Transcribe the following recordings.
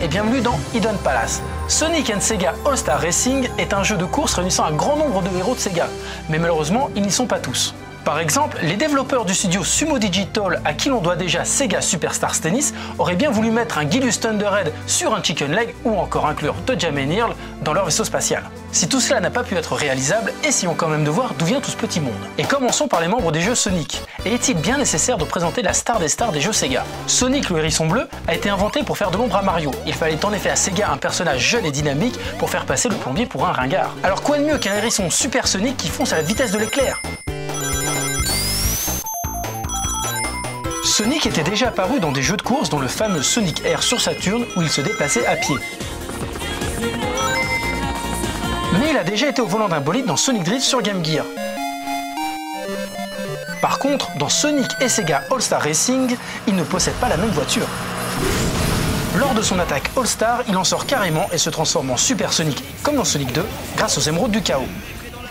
et bienvenue dans Hidden Palace. Sonic & Sega All-Star Racing est un jeu de course réunissant un grand nombre de héros de Sega, mais malheureusement ils n'y sont pas tous. Par exemple, les développeurs du studio Sumo Digital, à qui l'on doit déjà Sega Superstars Tennis, auraient bien voulu mettre un Guilus Thunderhead sur un Chicken Leg ou encore inclure ToeJam & Earl dans leur vaisseau spatial. Si tout cela n'a pas pu être réalisable, essayons quand même de voir d'où vient tout ce petit monde. Et commençons par les membres des jeux Sonic. Et est-il bien nécessaire de présenter la star des stars des jeux Sega? Sonic le hérisson bleu a été inventé pour faire de l'ombre à Mario. Il fallait en effet à Sega un personnage jeune et dynamique pour faire passer le plombier pour un ringard. Alors quoi de mieux qu'un hérisson super Sonic qui fonce à la vitesse de l'éclair? Sonic était déjà apparu dans des jeux de course dont le fameux Sonic Air sur Saturn où il se déplaçait à pied. Mais il a déjà été au volant d'un bolide dans Sonic Drift sur Game Gear. Par contre, dans Sonic et Sega All-Star Racing, il ne possède pas la même voiture. Lors de son attaque All-Star, il en sort carrément et se transforme en Super Sonic, comme dans Sonic 2, grâce aux émeraudes du chaos.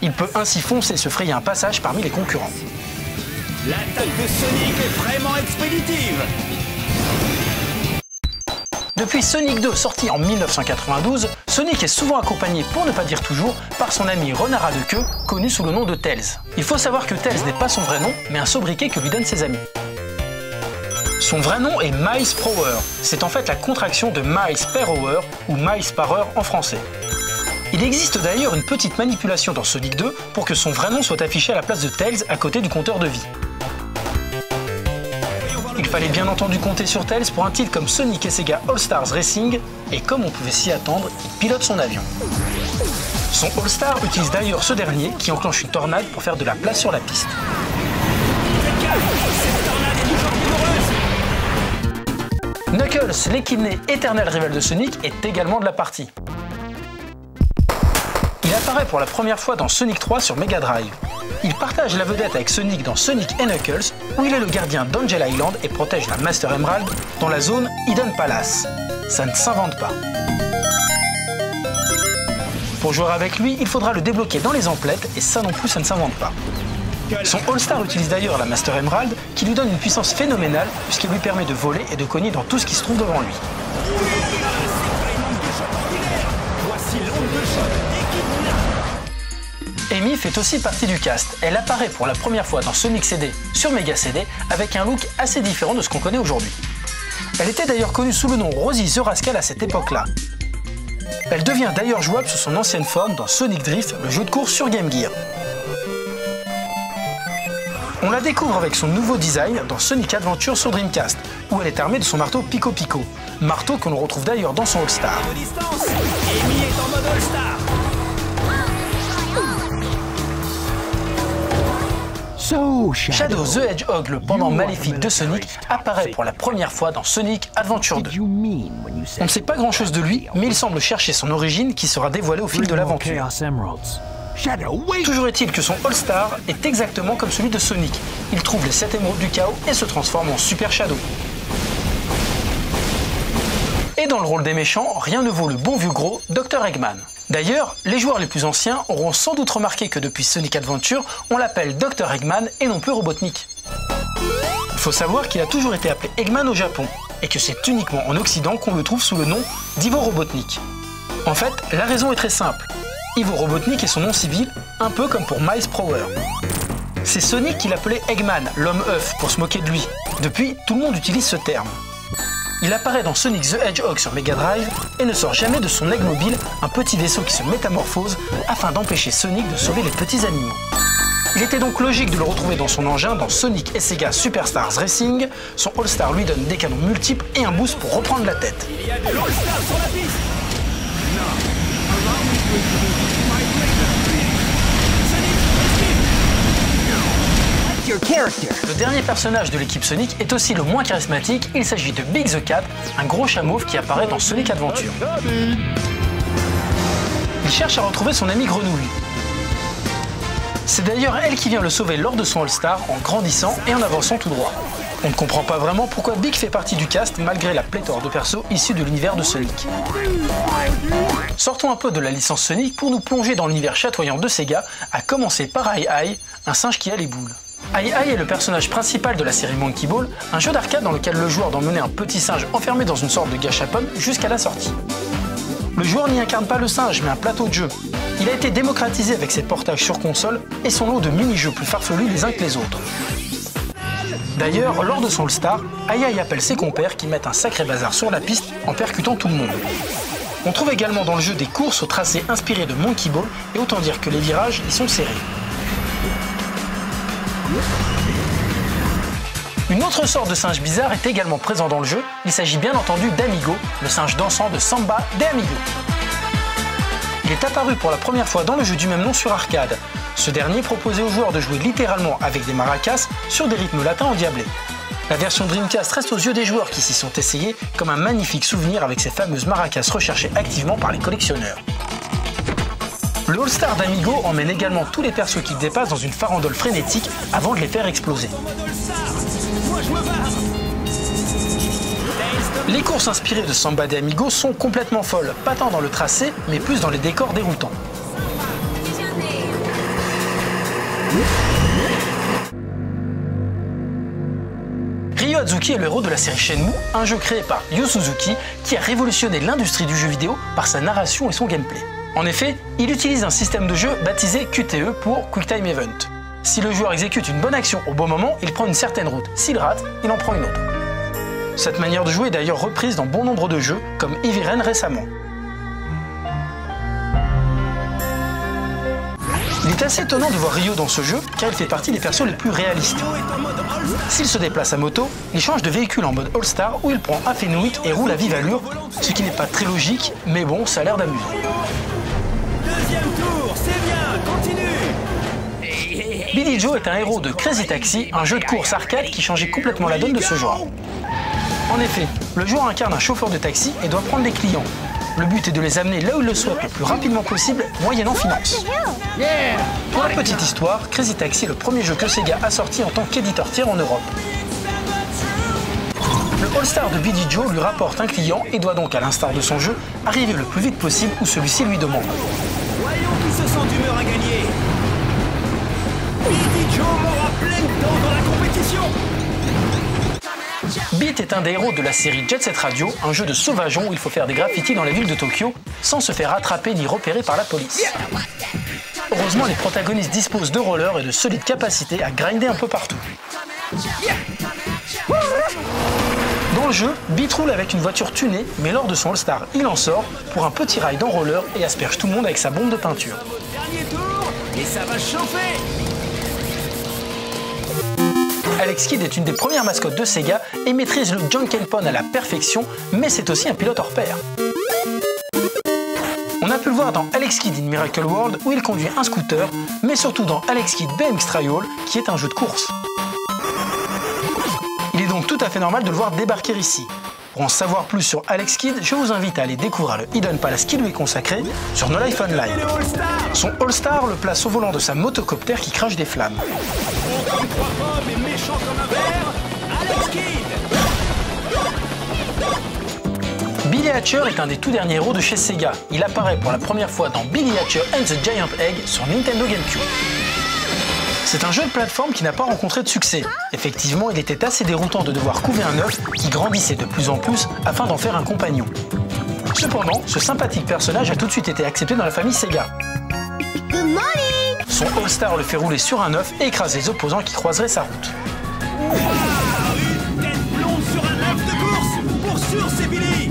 Il peut ainsi foncer et se frayer un passage parmi les concurrents. L'attaque de Sonic est vraiment expéditive! Depuis Sonic 2 sorti en 1992, Sonic est souvent accompagné, pour ne pas dire toujours, par son ami Renard à deux queues, connu sous le nom de Tails. Il faut savoir que Tails n'est pas son vrai nom, mais un sobriquet que lui donnent ses amis. Son vrai nom est Miles Prower. C'est en fait la contraction de Miles Per Hour ou Miles par heure en français. Il existe d'ailleurs une petite manipulation dans Sonic 2 pour que son vrai nom soit affiché à la place de Tails à côté du compteur de vie. Il fallait bien entendu compter sur Tails pour un titre comme Sonic et Sega All-Stars Racing, et comme on pouvait s'y attendre, il pilote son avion. Son All-Star utilise d'ailleurs ce dernier qui enclenche une tornade pour faire de la place sur la piste. Knuckles, l'équidné éternel rival de Sonic, est également de la partie. Il apparaît pour la première fois dans Sonic 3 sur Mega Drive. Il partage la vedette avec Sonic dans Sonic & Knuckles, où il est le gardien d'Angel Island et protège la Master Emerald dans la zone Hidden Palace. Ça ne s'invente pas. Pour jouer avec lui, il faudra le débloquer dans les emplettes, et ça non plus ça ne s'invente pas. Son All-Star utilise d'ailleurs la Master Emerald, qui lui donne une puissance phénoménale, puisqu'elle lui permet de voler et de cogner dans tout ce qui se trouve devant lui. Amy fait aussi partie du cast. Elle apparaît pour la première fois dans Sonic CD sur Mega CD avec un look assez différent de ce qu'on connaît aujourd'hui. Elle était d'ailleurs connue sous le nom Rosie the Rascal à cette époque-là. Elle devient d'ailleurs jouable sous son ancienne forme dans Sonic Drift, le jeu de course sur Game Gear. On la découvre avec son nouveau design dans Sonic Adventure sur Dreamcast, où elle est armée de son marteau Pico Pico, marteau que l'on retrouve d'ailleurs dans son All-Star. Amy est en mode All-Star! Shadow the Hedgehog, le pendant maléfique de Sonic, apparaît pour la première fois dans Sonic Adventure 2. On ne sait pas grand chose de lui, mais il semble chercher son origine qui sera dévoilée au fil de l'aventure. Toujours est-il que son All-Star est exactement comme celui de Sonic. Il trouve les 7 émeraudes du chaos et se transforme en Super Shadow. Et dans le rôle des méchants, rien ne vaut le bon vieux gros Dr Eggman. D'ailleurs, les joueurs les plus anciens auront sans doute remarqué que depuis Sonic Adventure, on l'appelle Dr Eggman et non plus Robotnik. Il faut savoir qu'il a toujours été appelé Eggman au Japon, et que c'est uniquement en Occident qu'on le trouve sous le nom d'Ivo Robotnik. En fait, la raison est très simple. Ivo Robotnik est son nom civil, un peu comme pour Miles Prower. C'est Sonic qui l'appelait Eggman, l'homme œuf, pour se moquer de lui. Depuis, tout le monde utilise ce terme. Il apparaît dans Sonic the Hedgehog sur Mega Drive et ne sort jamais de son egg mobile, un petit vaisseau qui se métamorphose afin d'empêcher Sonic de sauver les petits animaux. Il était donc logique de le retrouver dans son engin dans Sonic et Sega Superstars Racing. Son All-Star lui donne des canons multiples et un boost pour reprendre la tête. Il y a de l'All-Star sur la piste! Le dernier personnage de l'équipe Sonic est aussi le moins charismatique, il s'agit de Big the Cat, un gros chat mauve qui apparaît dans Sonic Adventure. Il cherche à retrouver son ami Grenouille. C'est d'ailleurs elle qui vient le sauver lors de son All-Star en grandissant et en avançant tout droit. On ne comprend pas vraiment pourquoi Big fait partie du cast malgré la pléthore de persos issus de l'univers de Sonic. Sortons un peu de la licence Sonic pour nous plonger dans l'univers chatoyant de Sega, à commencer par Ai Ai, un singe qui a les boules. Ai Ai est le personnage principal de la série Monkey Ball, un jeu d'arcade dans lequel le joueur doit mener un petit singe enfermé dans une sorte de gâchapon jusqu'à la sortie. Le joueur n'y incarne pas le singe mais un plateau de jeu. Il a été démocratisé avec ses portages sur console et son lot de mini-jeux plus farfelus les uns que les autres. D'ailleurs, lors de son All-Star, Ai Ai appelle ses compères qui mettent un sacré bazar sur la piste en percutant tout le monde. On trouve également dans le jeu des courses au tracé inspiré de Monkey Ball et autant dire que les virages y sont serrés. Une autre sorte de singe bizarre est également présent dans le jeu, il s'agit bien entendu d'Amigo, le singe dansant de Samba de Amigo. Il est apparu pour la première fois dans le jeu du même nom sur arcade. Ce dernier proposait aux joueurs de jouer littéralement avec des maracas sur des rythmes latins endiablés. La version Dreamcast reste aux yeux des joueurs qui s'y sont essayés comme un magnifique souvenir avec ces fameuses maracas recherchées activement par les collectionneurs. Le All-Star d'Amigo emmène également tous les persos qu'il dépasse dans une farandole frénétique avant de les faire exploser. Les courses inspirées de Samba de Amigo sont complètement folles, pas tant dans le tracé, mais plus dans les décors déroutants. Ryo Hazuki est le héros de la série Shenmue, un jeu créé par Yu Suzuki qui a révolutionné l'industrie du jeu vidéo par sa narration et son gameplay. En effet, il utilise un système de jeu baptisé QTE pour Quick Time Event. Si le joueur exécute une bonne action au bon moment, il prend une certaine route. S'il rate, il en prend une autre. Cette manière de jouer est d'ailleurs reprise dans bon nombre de jeux, comme Heavy Rain récemment. Il est assez étonnant de voir Ryo dans ce jeu, car il fait partie des persos les plus réalistes. S'il se déplace à moto, il change de véhicule en mode All-Star où il prend un Fenwick et roule à vive allure, ce qui n'est pas très logique, mais bon, ça a l'air d'amuser. Deuxième tour, c'est bien, continue. Billy Joe est un héros de Crazy Taxi, un jeu de course arcade qui changeait complètement la donne de ce genre. En effet, le joueur incarne un chauffeur de taxi et doit prendre des clients. Le but est de les amener là où il le souhaite le plus rapidement possible, moyennant finance. Pour la petite histoire, Crazy Taxi est le premier jeu que Sega a sorti en tant qu'éditeur tiers en Europe. Le All-Star de Billy Joe lui rapporte un client et doit donc, à l'instar de son jeu, arriver le plus vite possible où celui-ci lui demande. Voyons qui se sent d'humeur à gagner. Billy Joe m'aura plein dedans dans la compétition. Beat est un des héros de la série Jet Set Radio, un jeu de sauvageon où il faut faire des graffitis dans les villes de Tokyo sans se faire attraper ni repérer par la police. Heureusement, les protagonistes disposent de rollers et de solides capacités à grinder un peu partout. Dans le jeu, Beat roule avec une voiture tunée, mais lors de son All-Star, il en sort pour un petit ride en roller et asperge tout le monde avec sa bombe de peinture. Dernier tour, et ça va chauffer. Alex Kidd est une des premières mascottes de Sega et maîtrise le Jungle Pon à la perfection, mais c'est aussi un pilote hors pair. On a pu le voir dans Alex Kidd in Miracle World où il conduit un scooter, mais surtout dans Alex Kidd BMX Trial qui est un jeu de course. Il est donc tout à fait normal de le voir débarquer ici. Pour en savoir plus sur Alex Kidd, je vous invite à aller découvrir le Hidden Palace qui lui est consacré sur No Life Online. Son All-Star le place au volant de sa motocoptère qui crache des flammes. Bon comme trois pommes et méchant comme un verre, Alex Kidd. Billy Hatcher est un des tout derniers héros de chez Sega. Il apparaît pour la première fois dans Billy Hatcher and the Giant Egg sur Nintendo GameCube. C'est un jeu de plateforme qui n'a pas rencontré de succès. Effectivement, il était assez déroutant de devoir couver un œuf qui grandissait de plus en plus afin d'en faire un compagnon. Cependant, ce sympathique personnage a tout de suite été accepté dans la famille Sega. Good morning. Son All-Star le fait rouler sur un œuf et écrase les opposants qui croiseraient sa route. Une tête blonde sur un œuf de course. Pour sûr, c'est Billy.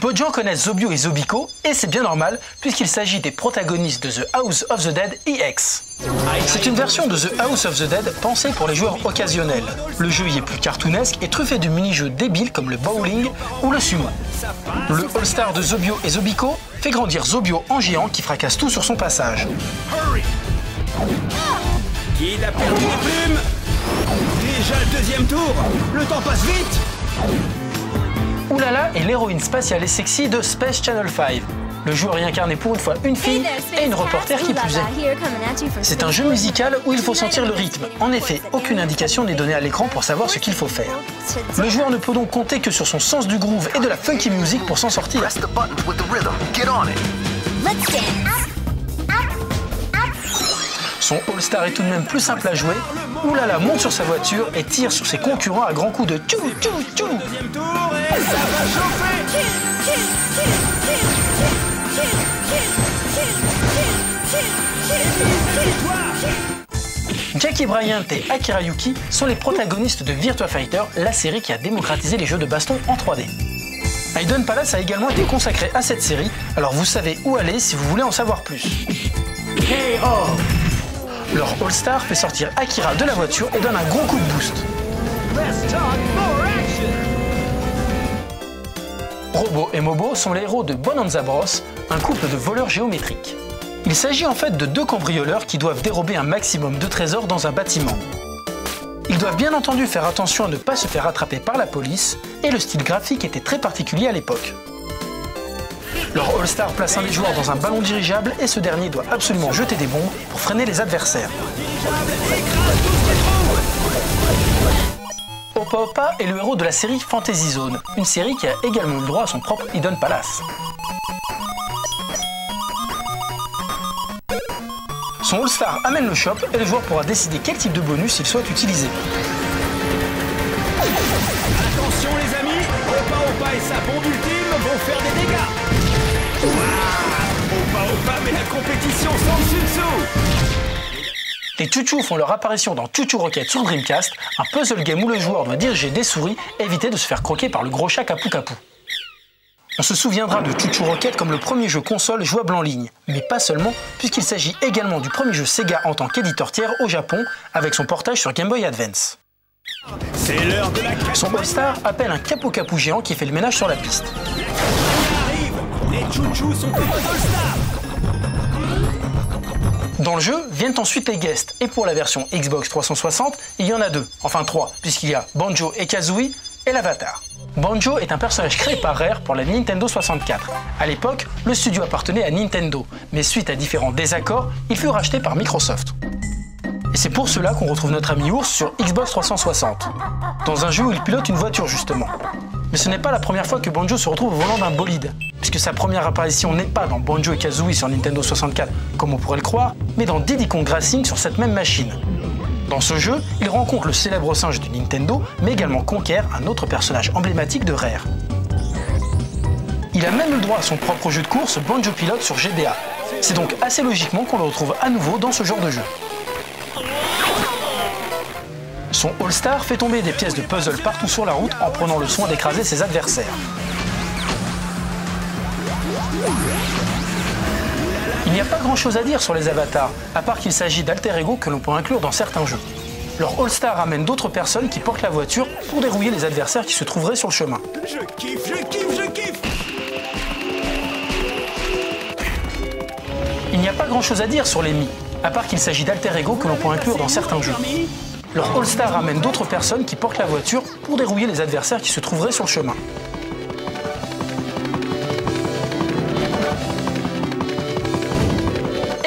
Peu de gens connaissent Zobio et Zobiko, et c'est bien normal, puisqu'il s'agit des protagonistes de The House of the Dead EX. C'est une version de The House of the Dead pensée pour les joueurs occasionnels. Le jeu y est plus cartoonesque et truffé de mini-jeux débiles comme le bowling ou le sumo. Le All-Star de Zobio et Zobiko fait grandir Zobio en géant qui fracasse tout sur son passage. Kidd a perdu les plumes. Déjà le deuxième tour. Le temps passe vite. Oulala est l'héroïne spatiale et sexy de Space Channel 5. Le joueur y incarnait pour une fois une fille et une reporter qui plus est. C'est un jeu musical où il faut sentir le rythme. En effet, aucune indication n'est donnée à l'écran pour savoir ce qu'il faut faire. Le joueur ne peut donc compter que sur son sens du groove et de la funky music pour s'en sortir. Son All-Star est tout de même plus simple à jouer. Oulala monte sur sa voiture et tire sur ses concurrents à grands coups de tchou tchou tchou. Deuxième tour et ça va chauffer. Jackie Bryant et Akira Yuki sont les protagonistes de Virtua Fighter, la série qui a démocratisé les jeux de baston en 3D. Eden Palace a également été consacré à cette série, alors vous savez où aller si vous voulez en savoir plus. Leur All-Star fait sortir Akira de la voiture et donne un gros coup de boost. Robo et Mobo sont les héros de Bonanza Bros, un couple de voleurs géométriques. Il s'agit en fait de deux cambrioleurs qui doivent dérober un maximum de trésors dans un bâtiment. Ils doivent bien entendu faire attention à ne pas se faire attraper par la police, et le style graphique était très particulier à l'époque. Leur All-Star place un des joueurs dans un ballon dirigeable et ce dernier doit absolument jeter des bombes pour freiner les adversaires. Opa Opa est le héros de la série Fantasy Zone, une série qui a également eu droit à son propre Eden Palace. Son All-Star amène le shop et le joueur pourra décider quel type de bonus il souhaite utiliser. Attention les amis, Opa Opa et sa bombe ultime vont faire des dégâts. Waouh, Opa Opa met la compétition sans dessus-dessous. Les Chouchous font leur apparition dans Chouchou Rocket sur Dreamcast, un puzzle game où le joueur doit diriger des souris et éviter de se faire croquer par le gros chat Kapu Kapu. On se souviendra de Chouchou Rocket comme le premier jeu console jouable en ligne, mais pas seulement, puisqu'il s'agit également du premier jeu Sega en tant qu'éditeur tiers au Japon, avec son portage sur Game Boy Advance. C'est l'heure de la Son All-Star appelle un Kapu Kapu géant qui fait le ménage sur la piste. arrive. Les chouchous sont des All-Stars. Dans le jeu viennent ensuite les guests, et pour la version Xbox 360, il y en a deux, enfin trois, puisqu'il y a Banjo et Kazooie et l'Avatar. Banjo est un personnage créé par Rare pour la Nintendo 64. À l'époque, le studio appartenait à Nintendo, mais suite à différents désaccords, il fut racheté par Microsoft. Et c'est pour cela qu'on retrouve notre ami Ours sur Xbox 360, dans un jeu où il pilote une voiture justement. Mais ce n'est pas la première fois que Banjo se retrouve au volant d'un bolide, puisque sa première apparition n'est pas dans Banjo et Kazooie sur Nintendo 64, comme on pourrait le croire, mais dans Diddy Kong Racing sur cette même machine. Dans ce jeu, il rencontre le célèbre singe de Nintendo, mais également conquiert un autre personnage emblématique de Rare. Il a même eu le droit à son propre jeu de course Banjo Pilot sur GBA. C'est donc assez logiquement qu'on le retrouve à nouveau dans ce genre de jeu. Son All-Star fait tomber des pièces de puzzle partout sur la route en prenant le soin d'écraser ses adversaires. Il n'y a pas grand chose à dire sur les avatars, à part qu'il s'agit d'alter ego que l'on peut inclure dans certains jeux. Leur All-Star amène d'autres personnes qui portent la voiture pour dérouiller les adversaires qui se trouveraient sur le chemin. Je kiffe, je kiffe, je kiffe. Il n'y a pas grand chose à dire sur les Mi, à part qu'il s'agit d'alter ego que l'on peut inclure dans certains jeux. Leur All-Star amène d'autres personnes qui portent la voiture pour dérouiller les adversaires qui se trouveraient sur le chemin.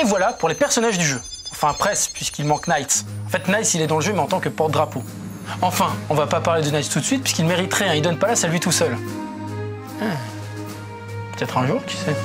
Et voilà pour les personnages du jeu. Enfin presque, puisqu'il manque Knights. En fait, Knights il est dans le jeu mais en tant que porte-drapeau. Enfin, on va pas parler de Knights tout de suite puisqu'il mériterait un Eden Palace à lui tout seul. Peut-être un jour, qui sait.